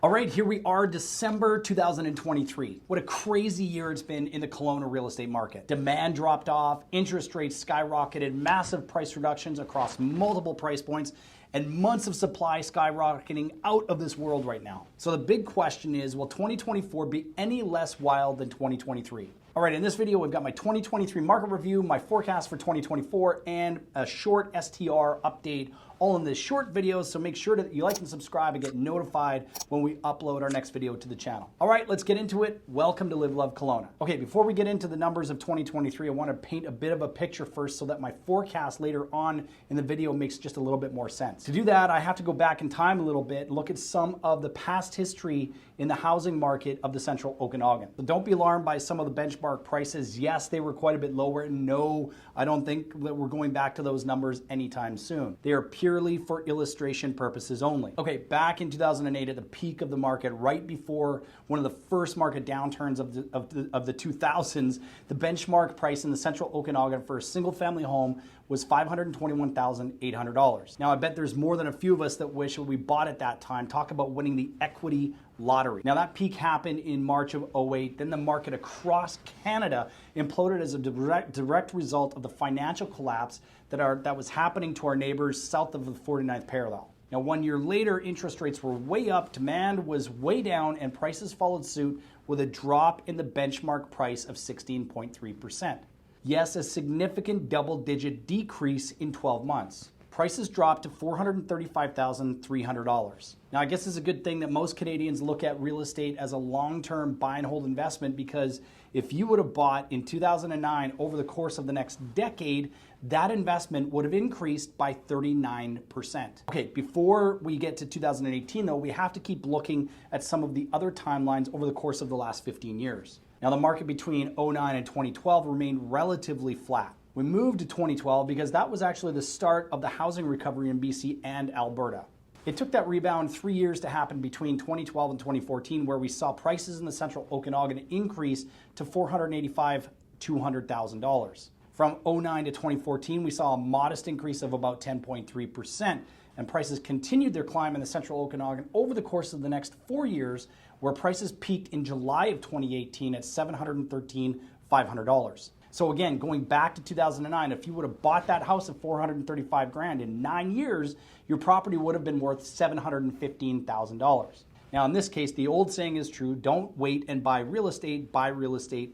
All right, here we are, December 2023. What a crazy year it's been in the Kelowna real estate market. Demand dropped off, interest rates skyrocketed, massive price reductions across multiple price points, and months of supply skyrocketing out of this world right now. So the big question is, will 2024 be any less wild than 2023? All right, in this video, we've got my 2023 market review, my forecast for 2024, and a short STR update, all in this short video. So make sure that you like and subscribe and get notified when we upload our next video to the channel. All right, let's get into it. Welcome to Live Love Kelowna. Okay, before we get into the numbers of 2023, I want to paint a bit of a picture first so that my forecast later on in the video makes just a little bit more sense. To do that, I have to go back in time a little bit and look at some of the past history in the housing market of the Central Okanagan. So don't be alarmed by some of the benchmark prices. Yes, they were quite a bit lower, and no, I don't think that we're going back to those numbers anytime soon. They are purely for illustration purposes only. Okay, back in 2008 at the peak of the market, right before one of the first market downturns of the 2000s, the benchmark price in the Central Okanagan for a single family home was $521,800. Now, I bet there's more than a few of us that wish we bought at that time. Talk about winning the equity lottery. Now, that peak happened in March of 08. Then the market across Canada imploded as a direct result of the financial collapse that was happening to our neighbors south of the 49th parallel. Now, 1 year later, interest rates were way up, demand was way down, and prices followed suit with a drop in the benchmark price of 16.3%. Yes, a significant double-digit decrease in 12 months. Prices dropped to $435,300. Now, I guess it's a good thing that most Canadians look at real estate as a long-term buy and hold investment, because if you would have bought in 2009 over the course of the next decade, that investment would have increased by 39%. Okay, before we get to 2018 though, we have to keep looking at some of the other timelines over the course of the last 15 years. Now, the market between 09 and 2012 remained relatively flat. We moved to 2012 because that was actually the start of the housing recovery in BC and Alberta. It took that rebound 3 years to happen between 2012 and 2014, where we saw prices in the Central Okanagan increase to $485,000 to $200,000. From 09 to 2014, we saw a modest increase of about 10.3%, and prices continued their climb in the Central Okanagan over the course of the next 4 years, where prices peaked in July of 2018 at $713,500. So again, going back to 2009, if you would have bought that house at $435,000 in 9 years, your property would have been worth $715,000. Now, in this case, the old saying is true: don't wait and buy real estate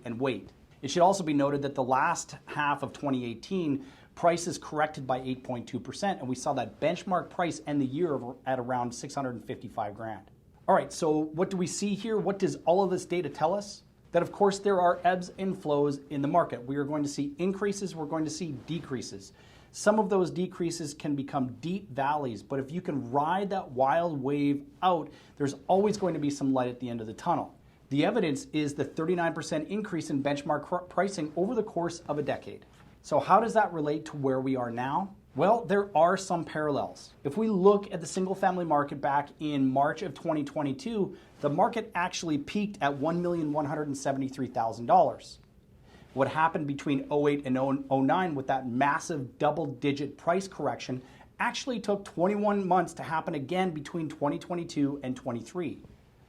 and wait. It should also be noted that the last half of 2018, prices corrected by 8.2%, and we saw that benchmark price end the year at around $655,000. All right, so what do we see here? What does all of this data tell us? That, of course, there are ebbs and flows in the market. We are going to see increases, we're going to see decreases. Some of those decreases can become deep valleys, but if you can ride that wild wave out, there's always going to be some light at the end of the tunnel. The evidence is the 39% increase in benchmark pricing over the course of a decade. So how does that relate to where we are now? Well, there are some parallels. If we look at the single family market back in March of 2022, the market actually peaked at $1,173,000. What happened between 08 and 09 with that massive double-digit price correction actually took 21 months to happen again between 2022 and 23.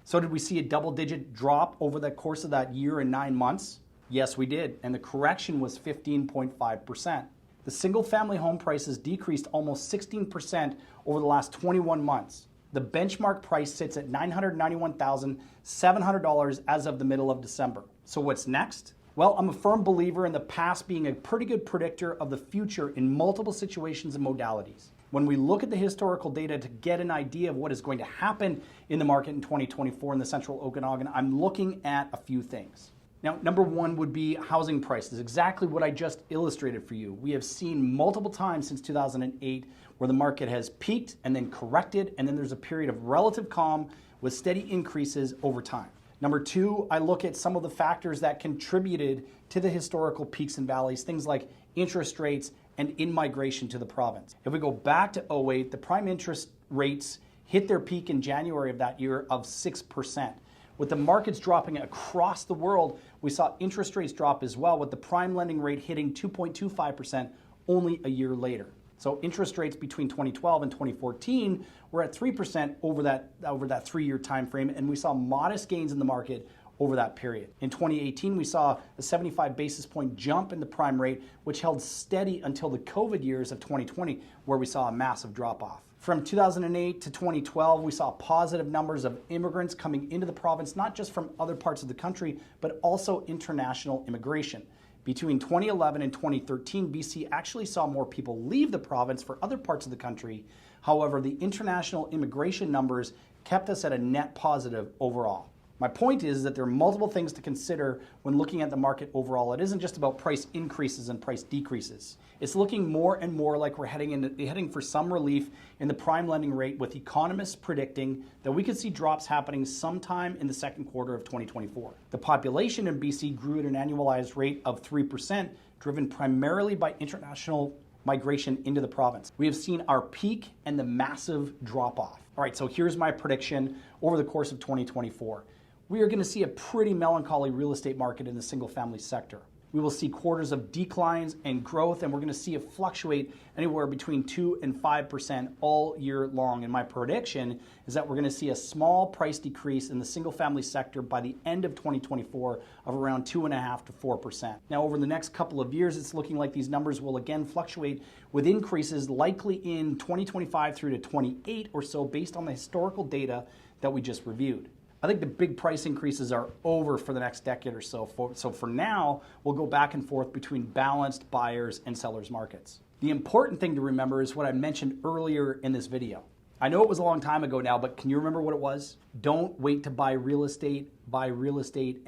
So did we see a double-digit drop over the course of that year and 9 months? Yes, we did, and the correction was 15.5%. The single-family home prices decreased almost 16% over the last 21 months. The benchmark price sits at $991,700 as of the middle of December. So what's next? Well, I'm a firm believer in the past being a pretty good predictor of the future in multiple situations and modalities. When we look at the historical data to get an idea of what is going to happen in the market in 2024 in the Central Okanagan, I'm looking at a few things. Now, number one would be housing prices, exactly what I just illustrated for you. We have seen multiple times since 2008 where the market has peaked and then corrected, and then there's a period of relative calm with steady increases over time. Number two, I look at some of the factors that contributed to the historical peaks and valleys, things like interest rates and in-migration to the province. If we go back to 08, the prime interest rates hit their peak in January of that year of 6%. With the markets dropping across the world, we saw interest rates drop as well, with the prime lending rate hitting 2.25% only a year later. So interest rates between 2012 and 2014 were at 3% over that 3-year time frame, and we saw modest gains in the market over that period. In 2018, we saw a 75 basis point jump in the prime rate, which held steady until the COVID years of 2020, where we saw a massive drop-off. From 2008 to 2012, we saw positive numbers of immigrants coming into the province, not just from other parts of the country, but also international immigration. Between 2011 and 2013, BC actually saw more people leave the province for other parts of the country. However, the international immigration numbers kept us at a net positive overall. My point is that there are multiple things to consider when looking at the market overall. It isn't just about price increases and price decreases. It's looking more and more like we're heading for some relief in the prime lending rate, with economists predicting that we could see drops happening sometime in the second quarter of 2024. The population in BC grew at an annualized rate of 3%, driven primarily by international migration into the province. We have seen our peak and the massive drop-off. All right, so here's my prediction over the course of 2024. We are going to see a pretty melancholy real estate market in the single-family sector. We will see quarters of declines and growth, and we're going to see it fluctuate anywhere between 2 and 5% all year long. And my prediction is that we're going to see a small price decrease in the single-family sector by the end of 2024 of around 2.5% to 4%. Now, over the next couple of years, it's looking like these numbers will again fluctuate, with increases likely in 2025 through to 28 or so, based on the historical data that we just reviewed. I think the big price increases are over for the next decade or so. So for now, we'll go back and forth between balanced buyers and sellers markets. The important thing to remember is what I mentioned earlier in this video. I know it was a long time ago now, but can you remember what it was? Don't wait to buy real estate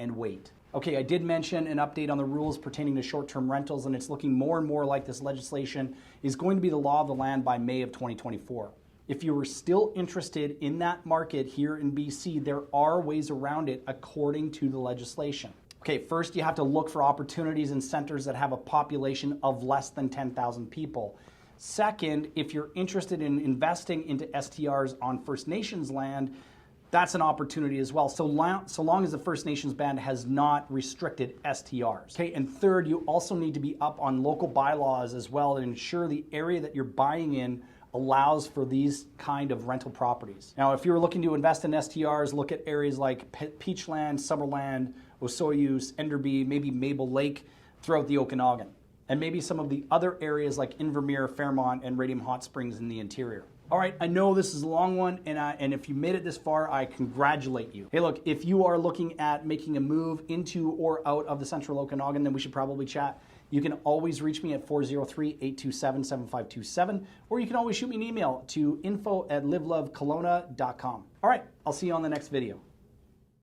and wait. Okay, I did mention an update on the rules pertaining to short-term rentals, and it's looking more and more like this legislation is going to be the law of the land by May of 2024. If you are still interested in that market here in BC, there are ways around it according to the legislation. Okay, first you have to look for opportunities in centers that have a population of less than 10,000 people. Second, if you're interested in investing into STRs on First Nations land, that's an opportunity as well, so long as the First Nations band has not restricted STRs. Okay, and third, you also need to be up on local bylaws as well and ensure the area that you're buying in allows for these kind of rental properties. Now, if you're looking to invest in STRs, look at areas like Peachland, Summerland, Osoyoos, Enderby, maybe Maple Lake throughout the Okanagan, and maybe some of the other areas like Invermere, Fairmont, and Radium Hot Springs in the interior. All right, I know this is a long one, and if you made it this far, I congratulate you. Hey, look, if you are looking at making a move into or out of the Central Okanagan, then we should probably chat. You can always reach me at 403-827-7527, or you can always shoot me an email to info@livelovekelowna.com. All right, I'll see you on the next video.